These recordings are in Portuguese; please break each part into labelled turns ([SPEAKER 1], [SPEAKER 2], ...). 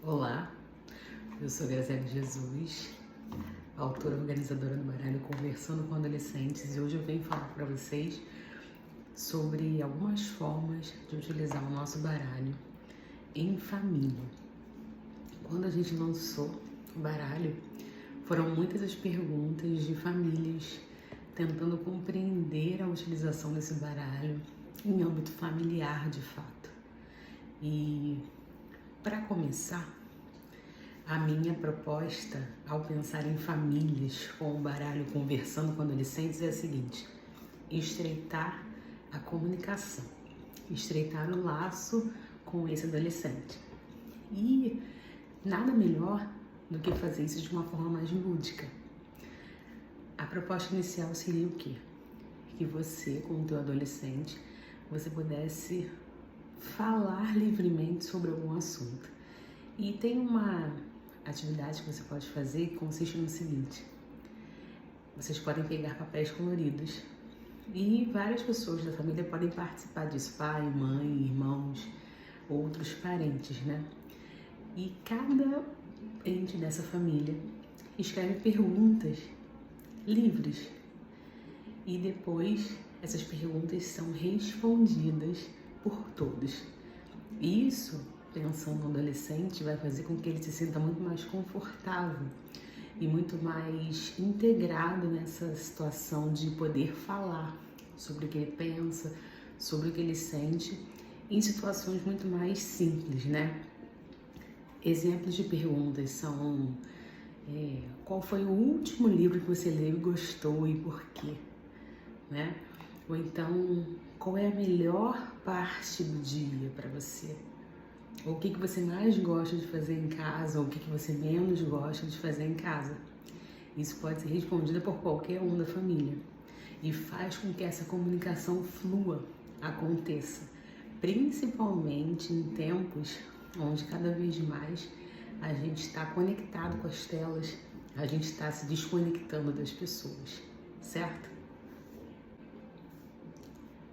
[SPEAKER 1] Olá, eu sou Graziele Jesus, autora e organizadora do baralho Conversando com Adolescentes, e hoje eu venho falar para vocês sobre algumas formas de utilizar o nosso baralho em família. Quando a gente lançou o baralho, foram muitas as perguntas de famílias tentando compreender a utilização desse baralho em âmbito familiar de fato. E para começar, a minha proposta ao pensar em famílias com o baralho Conversando com Adolescentes é a seguinte: estreitar a comunicação, estreitar o laço com esse adolescente. E nada melhor do que fazer isso de uma forma mais lúdica. A proposta inicial seria o quê? Que você, com o teu adolescente, você pudesse falar livremente sobre algum assunto. E tem uma atividade que você pode fazer que consiste no seguinte: vocês podem pegar papéis coloridos e várias pessoas da família podem participar disso, pai, mãe, irmãos, outros parentes, né? E cada ente dessa família escreve perguntas livres e depois essas perguntas são respondidas por todos. Isso, pensando no adolescente, vai fazer com que ele se sinta muito mais confortável e muito mais integrado nessa situação de poder falar sobre o que ele pensa, sobre o que ele sente, em situações muito mais simples, né? Exemplos de perguntas são: qual foi o último livro que você leu e gostou e por quê? Né? Ou então, qual é a melhor parte do dia para você? Ou o que você mais gosta de fazer em casa, ou o que você menos gosta de fazer em casa. Isso pode ser respondido por qualquer um da família e faz com que essa comunicação flua, aconteça, principalmente em tempos onde cada vez mais a gente está conectado com as telas, a gente está se desconectando das pessoas, certo?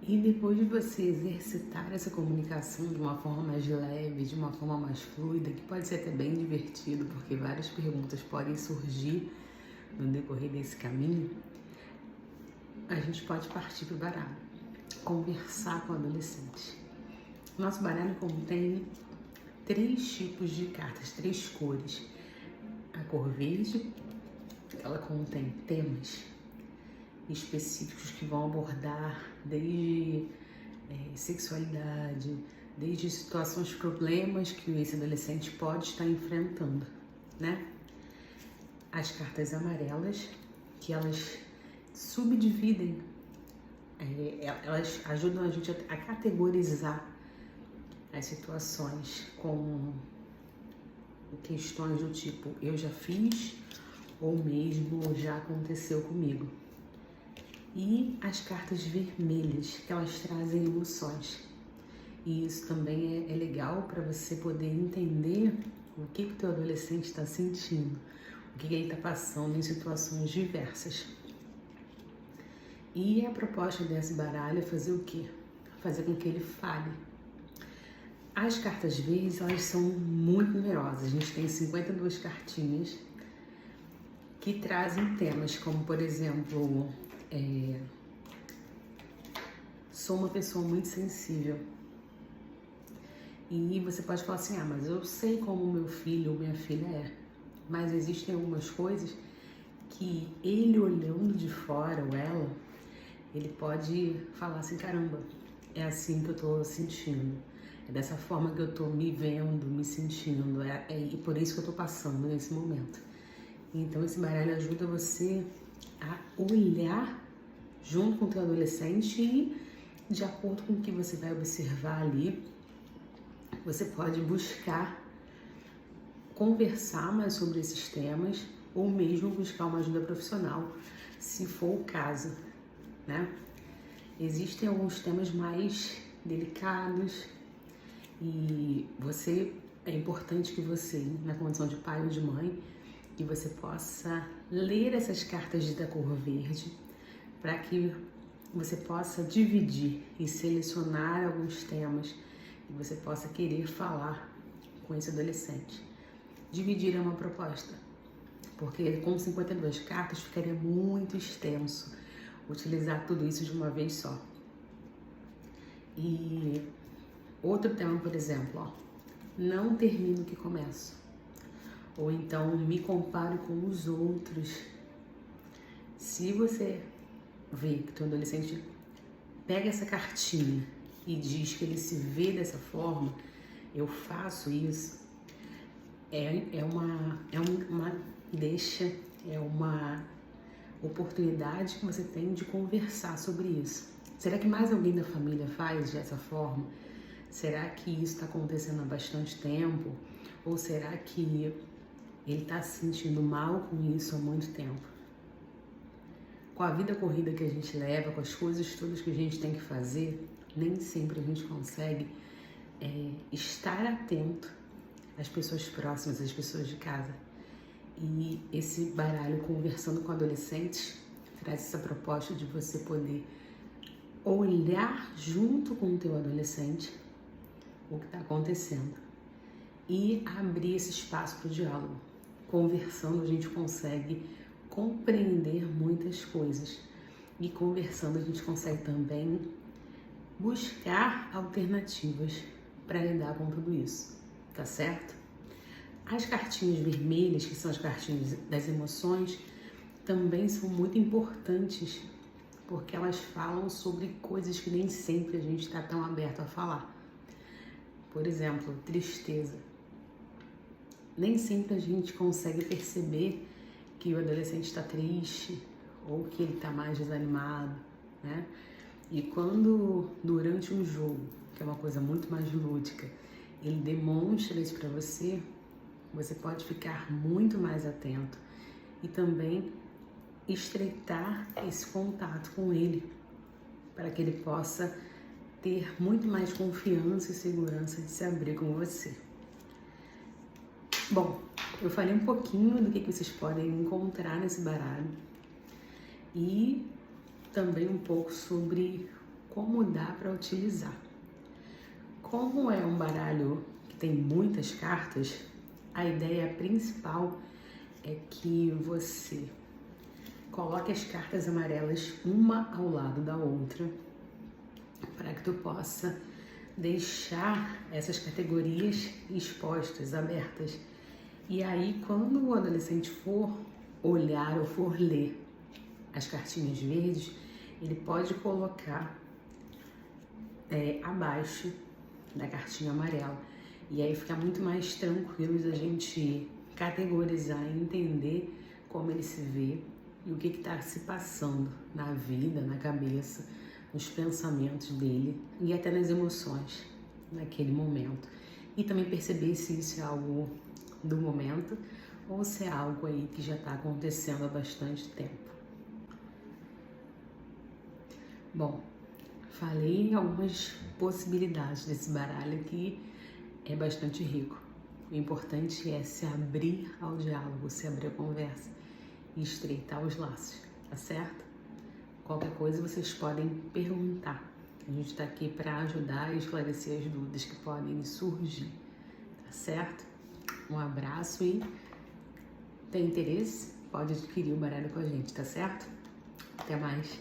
[SPEAKER 1] E depois de você exercitar essa comunicação de uma forma mais leve, de uma forma mais fluida, que pode ser até bem divertido, porque várias perguntas podem surgir no decorrer desse caminho, a gente pode partir para o baralho, conversar com o adolescente. Nosso baralho contém 3 tipos de cartas, 3 cores. A cor verde, ela contém temas específicos que vão abordar desde sexualidade, desde situações, problemas que esse adolescente pode estar enfrentando, né? As cartas amarelas, que elas subdividem, elas ajudam a gente a categorizar as situações com questões do tipo: eu já fiz, ou mesmo já aconteceu comigo. E as cartas vermelhas, que elas trazem emoções. E isso também é legal para você poder entender o que o teu adolescente está sentindo, o que ele está passando em situações diversas. E a proposta desse baralho é fazer o quê? Fazer com que ele fale. As cartas verdes, elas são muito numerosas. A gente tem 52 cartinhas que trazem temas como, por exemplo, sou uma pessoa muito sensível. E você pode falar assim: mas eu sei como meu filho ou minha filha é. Mas existem algumas coisas que ele, olhando de fora, ou ela, ele pode falar assim: caramba, é assim que eu tô sentindo. É dessa forma que eu tô me vendo, me sentindo. E por isso que eu tô passando nesse momento. Então esse baralho ajuda você a olhar junto com o teu adolescente e, de acordo com o que você vai observar ali, você pode buscar conversar mais sobre esses temas ou mesmo buscar uma ajuda profissional, se for o caso, né? Existem alguns temas mais delicados e é importante que você, na condição de pai ou de mãe, que você possa ler essas cartas da cor verde para que você possa dividir e selecionar alguns temas que você possa querer falar com esse adolescente. dividir é uma proposta, porque com 52 cartas ficaria muito extenso utilizar tudo isso de uma vez só. E outro tema, por exemplo, ó, não termino o que começo. Ou então me comparo com os outros. Se você vê que teu adolescente pega essa cartinha e diz que ele se vê dessa forma, eu faço isso, é uma deixa, é uma oportunidade que você tem de conversar sobre isso. Será que mais alguém da família faz dessa forma? Será que isso está acontecendo há bastante tempo? Ou será que ele está se sentindo mal com isso há muito tempo? Com a vida corrida que a gente leva, com as coisas todas que a gente tem que fazer, nem sempre a gente consegue estar atento às pessoas próximas, às pessoas de casa. E esse baralho Conversando com Adolescentes traz essa proposta de você poder olhar junto com o teu adolescente o que está acontecendo e abrir esse espaço para o diálogo. Conversando, a gente consegue compreender muitas coisas e conversando, a gente consegue também buscar alternativas para lidar com tudo isso, tá certo? As cartinhas vermelhas, que são as cartinhas das emoções, também são muito importantes porque elas falam sobre coisas que nem sempre a gente está tão aberto a falar. Por exemplo, tristeza. Nem sempre a gente consegue perceber que o adolescente está triste ou que ele está mais desanimado, né? E quando, durante um jogo, que é uma coisa muito mais lúdica, ele demonstra isso para você, você pode ficar muito mais atento e também estreitar esse contato com ele, para que ele possa ter muito mais confiança e segurança de se abrir com você. Bom, eu falei um pouquinho do que vocês podem encontrar nesse baralho e também um pouco sobre como dá para utilizar. Como é um baralho que tem muitas cartas, a ideia principal é que você coloque as cartas amarelas uma ao lado da outra para que tu possa deixar essas categorias expostas, abertas. E aí, quando o adolescente for olhar ou for ler as cartinhas verdes, ele pode colocar abaixo da cartinha amarela. E aí fica muito mais tranquilo da gente categorizar e entender como ele se vê e o que está se passando na vida, na cabeça, nos pensamentos dele e até nas emoções naquele momento. E também perceber se isso é algo do momento ou se é algo aí que já está acontecendo há bastante tempo. Bom, falei em algumas possibilidades desse baralho que é bastante rico. O importante é se abrir ao diálogo, se abrir à conversa e estreitar os laços, tá certo? Qualquer coisa vocês podem perguntar. A gente está aqui para ajudar e esclarecer as dúvidas que podem surgir, tá certo? Um abraço e tem interesse? Pode adquirir o baralho com a gente, tá certo? Até mais!